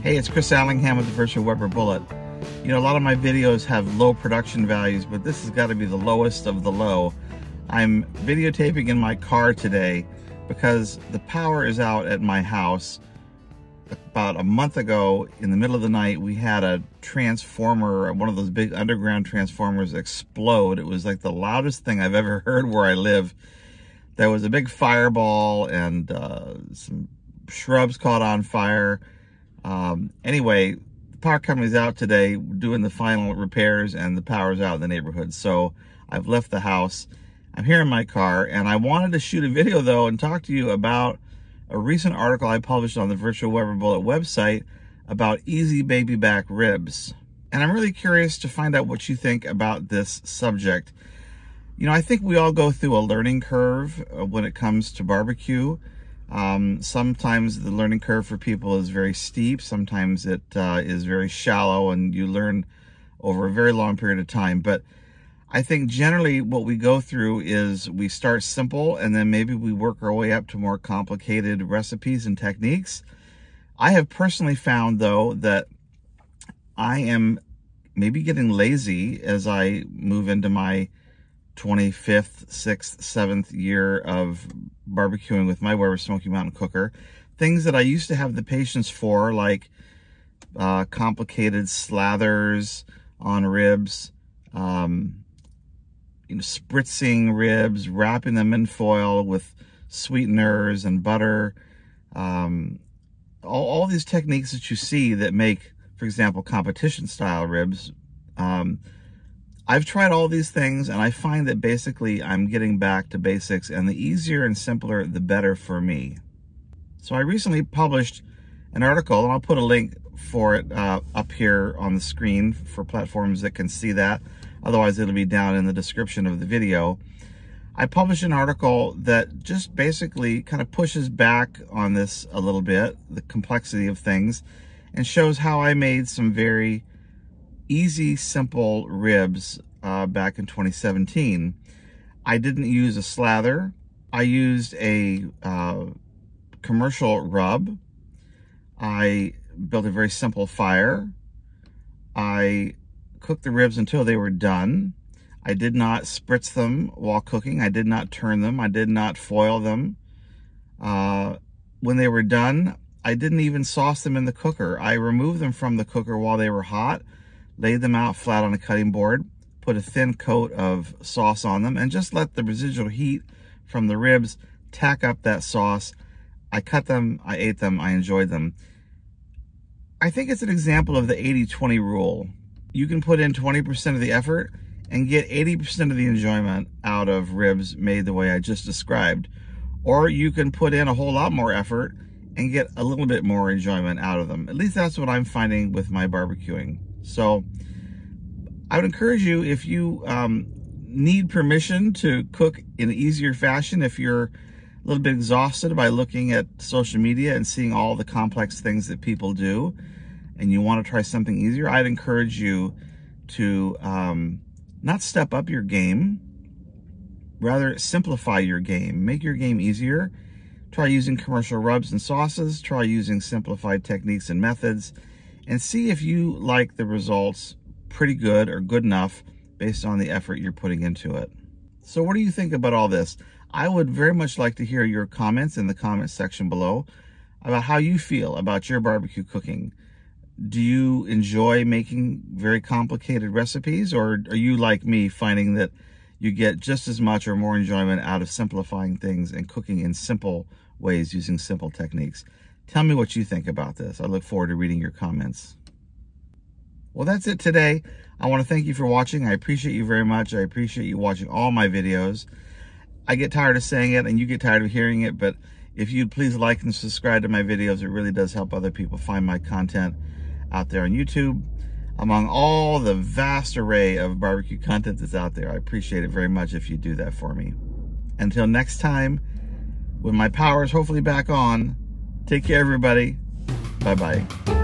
Hey, it's Chris Allingham with the Virtual Weber Bullet. You know, a lot of my videos have low production values, but this has got to be the lowest of the low. I'm videotaping in my car today because the power is out at my house. About a month ago, in the middle of the night, we had a transformer, one of those big underground transformers, explode. It was like the loudest thing I've ever heard where I live. There was a big fireball and some shrubs caught on fire. Anyway, the power company's out today doing the final repairs and the power's out in the neighborhood. So I've left the house. I'm here in my car and I wanted to shoot a video though and talk to you about a recent article I published on the Virtual Weber Bullet website about easy baby back ribs. And I'm really curious to find out what you think about this subject. You know, I think we all go through a learning curve when it comes to barbecue. Sometimes the learning curve for people is very steep. Sometimes it is very shallow and you learn over a very long period of time. But I think generally what we go through is we start simple and then maybe we work our way up to more complicated recipes and techniques. I have personally found though that I am maybe getting lazy as I move into my 25th, 6th, 7th year of barbecuing with my Weber Smokey Mountain Cooker. Things that I used to have the patience for, like complicated slathers on ribs, you know, spritzing ribs, wrapping them in foil with sweeteners and butter. All these techniques that you see that make, for example, competition style ribs. I've tried all these things and I find that basically I'm getting back to basics, and the easier and simpler, the better for me. So I recently published an article, and I'll put a link for it up here on the screen for platforms that can see that. Otherwise, it'll be down in the description of the video. I published an article that just basically kind of pushes back on this a little bit, the complexity of things, and shows how I made some very easy, simple ribs back in 2017. I didn't use a slather. I used a commercial rub. I built a very simple fire. I cooked the ribs until they were done. I did not spritz them while cooking. I did not turn them. I did not foil them. When they were done, I didn't even sauce them in the cooker. I removed them from the cooker while they were hot, laid them out flat on a cutting board, put a thin coat of sauce on them, and just let the residual heat from the ribs tack up that sauce. I cut them, I ate them, I enjoyed them. I think it's an example of the 80-20 rule. You can put in 20% of the effort and get 80% of the enjoyment out of ribs made the way I just described. Or you can put in a whole lot more effort and get a little bit more enjoyment out of them. At least that's what I'm finding with my barbecuing. So I would encourage you, if you need permission to cook in an easier fashion, if you're a little bit exhausted by looking at social media and seeing all the complex things that people do, and you want to try something easier, I'd encourage you to not step up your game, rather simplify your game. Make your game easier. Try using commercial rubs and sauces. Try using simplified techniques and methods, and see if you like the results pretty good or good enough based on the effort you're putting into it. So what do you think about all this? I would very much like to hear your comments in the comments section below about how you feel about your barbecue cooking. Do you enjoy making very complicated recipes, or are you like me, finding that you get just as much or more enjoyment out of simplifying things and cooking in simple ways using simple techniques? Tell me what you think about this. I look forward to reading your comments. Well, that's it today. I want to thank you for watching. I appreciate you very much. I appreciate you watching all my videos. I get tired of saying it and you get tired of hearing it, but if you'd please like and subscribe to my videos, it really does help other people find my content out there on YouTube. Among all the vast array of barbecue content that's out there, I appreciate it very much if you do that for me. Until next time, when my power is hopefully back on, take care, everybody. Bye-bye.